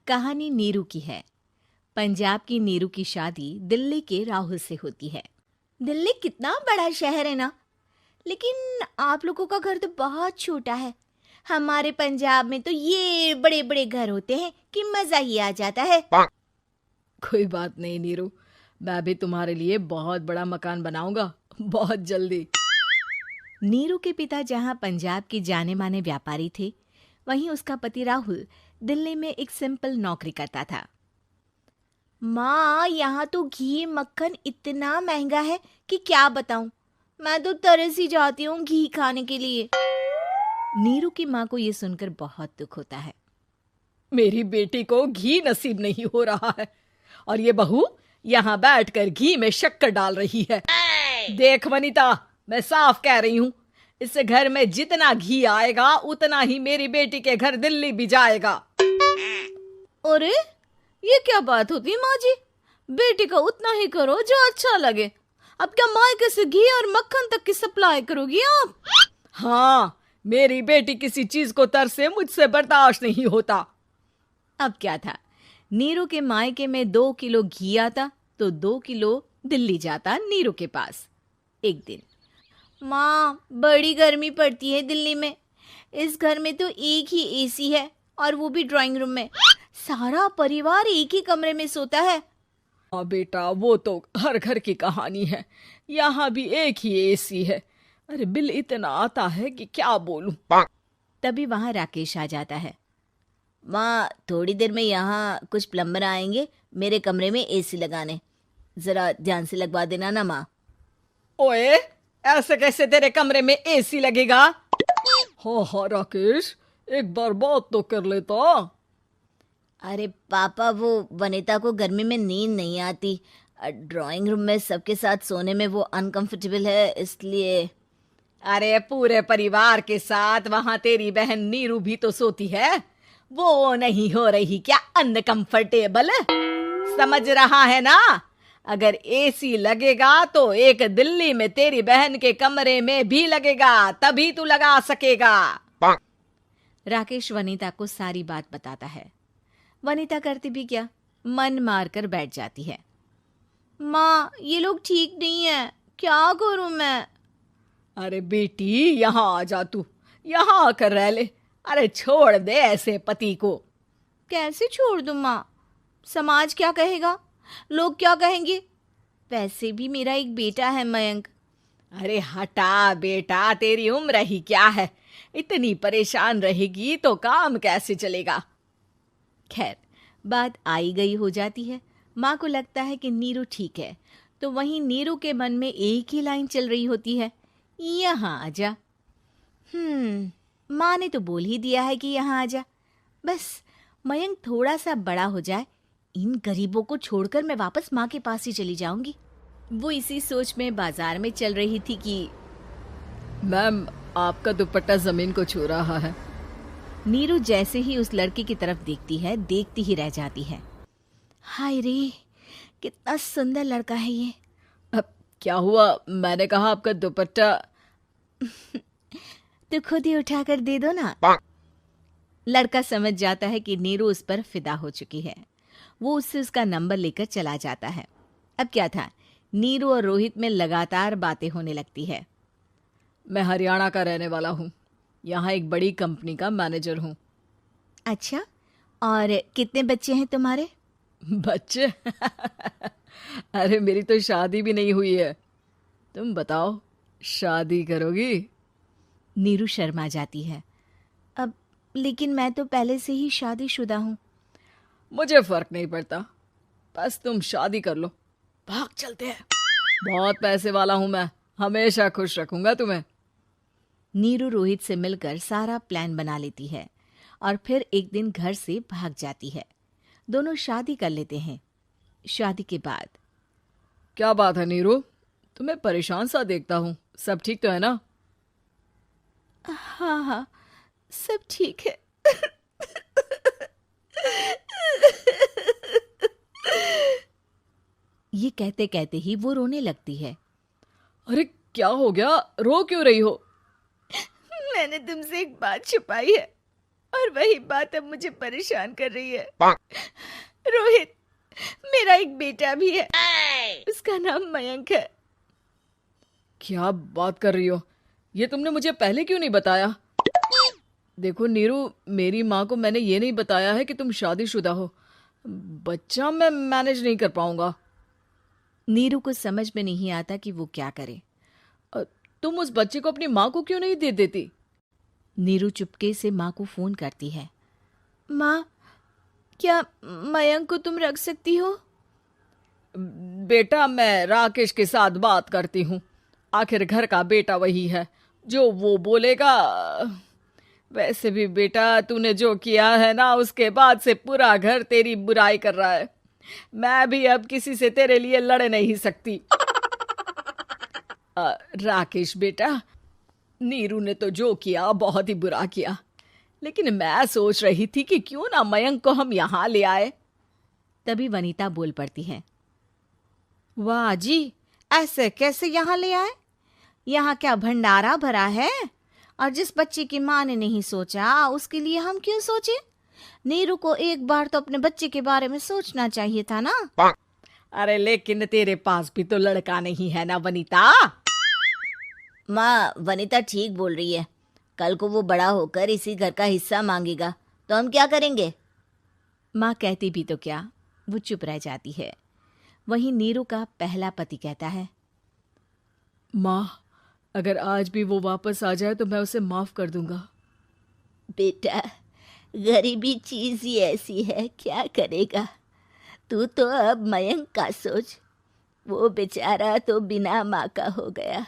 कहानी नीरू की है। पंजाब की नीरू की शादी दिल्ली के राहुल से होती है। दिल्ली कितना बड़ा शहर है ना, लेकिन आप लोगों का घर तो बहुत छोटा है। हमारे पंजाब में तो ये बड़े बड़े घर होते हैं कि मजा ही आ जाता है। कोई बात नहीं नीरू, मैं भी तुम्हारे लिए बहुत बड़ा मकान बनाऊंगा बहुत जल्दी। नीरू के पिता जहाँ पंजाब के जाने माने व्यापारी थे, वहीं उसका पति राहुल दिल्ली में एक सिंपल नौकरी करता था। माँ, यहाँ तो घी मक्खन इतना महंगा है कि क्या बताऊं। मैं तो तरस ही जाती हूँ घी खाने के लिए। नीरू की माँ को ये सुनकर बहुत दुख होता है। मेरी बेटी को घी नसीब नहीं हो रहा है और ये बहू यहाँ बैठकर घी में शक्कर डाल रही है। देख वनिता, मैं साफ कह रही हूँ, इस घर में जितना घी आएगा उतना ही मेरी बेटी के घर दिल्ली भी जाएगा। अरे ये क्या बात होती है माँ जी? बेटी का उतना ही करो जो अच्छा लगे। अब क्या मायके से घी और मक्खन तक की सप्लाई करोगी आप? हाँ, मेरी बेटी किसी चीज को तरसे मुझसे बर्दाश्त नहीं होता। अब क्या था, नीरू के मायके में 2 किलो घी आता तो 2 किलो दिल्ली जाता नीरू के पास। एक दिन, माँ बड़ी गर्मी पड़ती है दिल्ली में। इस घर में तो एक ही एसी है और वो भी ड्राइंग रूम में। सारा परिवार एक ही कमरे में सोता है। हाँ बेटा, वो तो हर घर की कहानी है। यहाँ भी एक ही एसी है। अरे बिल इतना आता है कि क्या बोलूं। तभी वहां राकेश आ जाता है। माँ, थोड़ी देर में यहाँ कुछ प्लम्बर आएंगे मेरे कमरे में एसी लगाने। जरा ध्यान से लगवा देना ना माँ। ओए, ऐसे कैसे तेरे कमरे में एसी लगेगा? हाँ राकेश, एक बार बात तो कर लेता। अरे पापा, वो वनिता को गर्मी में नींद नहीं आती। ड्राइंग रूम में सबके साथ सोने में वो अनकंफर्टेबल है, इसलिए। अरे पूरे परिवार के साथ वहां तेरी बहन नीरू भी तो सोती है। वो नहीं हो रही क्या अनकंफर्टेबल? समझ रहा है ना? अगर एसी लगेगा तो एक दिल्ली में तेरी बहन के कमरे में भी लगेगा, तभी तू लगा सकेगा। राकेश वनिता को सारी बात बताता है। वनिता करती भी क्या, मन मारकर बैठ जाती है। माँ, ये लोग ठीक नहीं है, क्या करूं मैं? अरे बेटी, यहाँ आ जा, तू यहाँ आकर रह ले। अरे छोड़ दे ऐसे पति को। कैसे छोड़ दूं माँ? समाज क्या कहेगा, लोग क्या कहेंगे? वैसे भी मेरा एक बेटा है मयंक। अरे हटा बेटा, तेरी उम्र ही क्या है? इतनी परेशान रहेगी तो काम कैसे चलेगा? खैर, बात आई गई हो जाती है। माँ को लगता है कि नीरू ठीक है, तो वहीं नीरू के मन में एक ही लाइन चल रही होती है, यहाँ आजा। माँ ने तो बोल ही दिया है कि यहाँ आजा। बस मयंक थोड़ा सा बड़ा हो जाए, इन गरीबों को छोड़कर मैं वापस माँ के पास ही चली जाऊंगी। वो इसी सोच में बाजार में चल रही थी कि मैम, आपका दुपट्टा जमीन को छू रहा है। नीरू जैसे ही उस लड़की की तरफ देखती है, देखती ही रह जाती है। हाय रे, कितना सुंदर लड़का है ये। अब क्या हुआ? मैंने कहा आपका दुपट्टा। तो खुद ही उठाकर दे दो ना। लड़का समझ जाता है कि नीरू उस पर फिदा हो चुकी है। वो उससे उसका नंबर लेकर चला जाता है। अब क्या था, नीरू और रोहित में लगातार बातें होने लगती है। मैं हरियाणा का रहने वाला हूँ, यहाँ एक बड़ी कंपनी का मैनेजर हूँ। अच्छा, और कितने बच्चे हैं तुम्हारे? बच्चे? अरे मेरी तो शादी भी नहीं हुई है। तुम बताओ, शादी करोगी? नीरू शर्मा जाती है। अब लेकिन मैं तो पहले से ही शादीशुदा हूँ। मुझे फर्क नहीं पड़ता, बस तुम शादी कर लो। भाग चलते हैं, बहुत पैसे वाला हूँ मैं, हमेशा खुश रखूंगा तुम्हें। नीरू रोहित से मिलकर सारा प्लान बना लेती है और फिर एक दिन घर से भाग जाती है। दोनों शादी कर लेते हैं। शादी के बाद, क्या बात है नीरू, तुम्हें परेशान सा देखता हूँ, सब ठीक तो है ना? हाँ हाँ, सब ठीक है। ये कहते कहते ही वो रोने लगती है। अरे क्या हो गया, रो क्यों रही हो? मैंने तुमसे एक बात छुपाई है। और वही बात अब मुझे परेशान कर रही है। रोहित, मेरा एक बेटा भी है, उसका नाम मयंक है। क्या बात कर रही हो? ये तुमने मुझे पहले क्यों नहीं बताया? देखो नीरू, मेरी माँ को मैंने ये नहीं बताया है कि तुम शादीशुदा हो। बच्चा मैं मैनेज नहीं कर पाऊंगा। नीरू को समझ में नहीं आता कि वो क्या करे। तुम उस बच्चे को अपनी माँ को क्यों नहीं दे देती? नीरू चुपके से माँ को फोन करती है। माँ, क्या मयंक को तुम रख सकती हो? बेटा, मैं राकेश के साथ बात करती हूँ। आखिर घर का बेटा वही है, जो वो बोलेगा। वैसे भी बेटा, तूने जो किया है ना, उसके बाद से पूरा घर तेरी बुराई कर रहा है। मैं भी अब किसी से तेरे लिए लड़ नहीं सकती। राकेश बेटा, नीरू ने तो जो किया बहुत ही बुरा किया, लेकिन मैं सोच रही थी कि क्यों ना मयंक को हम यहाँ ले आए। तभी वनीता बोल पड़ती है। वाह जी, ऐसे कैसे यहाँ ले आए? यहाँ क्या भंडारा भरा है? और जिस बच्चे की माँ ने नहीं सोचा, उसके लिए हम क्यों सोचे? नीरू को एक बार तो अपने बच्चे के बारे में सोचना चाहिए था ना। अरे लेकिन तेरे पास भी तो लड़का नहीं है ना वनीता। माँ, वनीता ठीक बोल रही है। कल को वो बड़ा होकर इसी घर का हिस्सा मांगेगा तो हम क्या करेंगे? माँ कहती भी तो क्या, वो चुप रह जाती है। वहीं नीरू का पहला पति कहता है। माँ, अगर आज भी वो वापस आ जाए तो मैं उसे माफ कर दूंगा। बेटा, गरीबी चीज ही ऐसी है, क्या करेगा? तू तो अब मयंक का सोच। वो बेचारा तो बिना माँ का हो गया।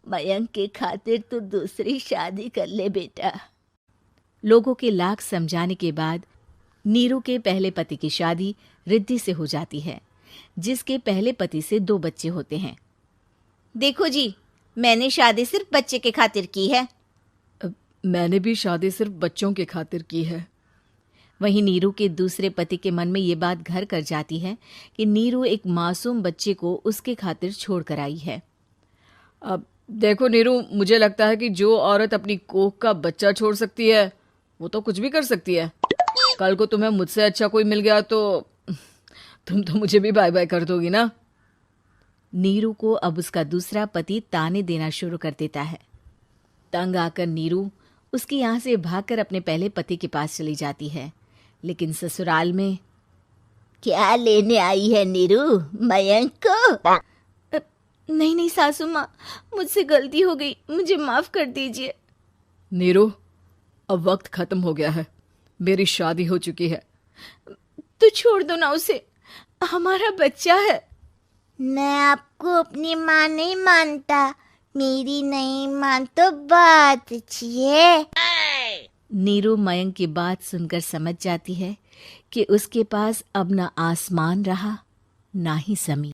मयंक के खातिर तू दूसरी शादी कर ले बेटा। लोगों के लाख समझाने के बाद नीरू के पहले पति की शादी रिद्धि से हो जाती है, जिसके पहले पति से 2 बच्चे होते हैं। देखो जी, मैंने शादी सिर्फ बच्चे के खातिर की है। मैंने भी शादी सिर्फ बच्चों के खातिर की है। वहीं नीरू के दूसरे पति के मन में ये बात घर कर जाती है कि नीरू एक मासूम बच्चे को उसके खातिर छोड़ कर आई है। अब देखो नीरू, मुझे लगता है कि जो औरत अपनी कोख का बच्चा छोड़ सकती है, वो तो कुछ भी कर सकती है। कल को तुम्हें मुझसे अच्छा कोई मिल गया तो तुम तो मुझे भी बाय बाय कर दोगी ना। नीरू को अब उसका दूसरा पति ताने देना शुरू कर देता है। तंग आकर नीरू उसके यहाँ से भागकर अपने पहले पति के पास चली जाती है, लेकिन ससुराल में क्या लेने आई है नीरू, मयंक को? नहीं नहीं सासू माँ, मुझसे गलती हो गई, मुझे माफ कर दीजिए। नीरू, अब वक्त खत्म हो गया है, मेरी शादी हो चुकी है। तो छोड़ दो ना उसे, हमारा बच्चा है। मैं आपको अपनी माँ नहीं मानता, मेरी नहीं मान तो बात अच्छी है। नीरू मयंक की बात सुनकर समझ जाती है कि उसके पास अब ना आसमान रहा ना ही जमीन।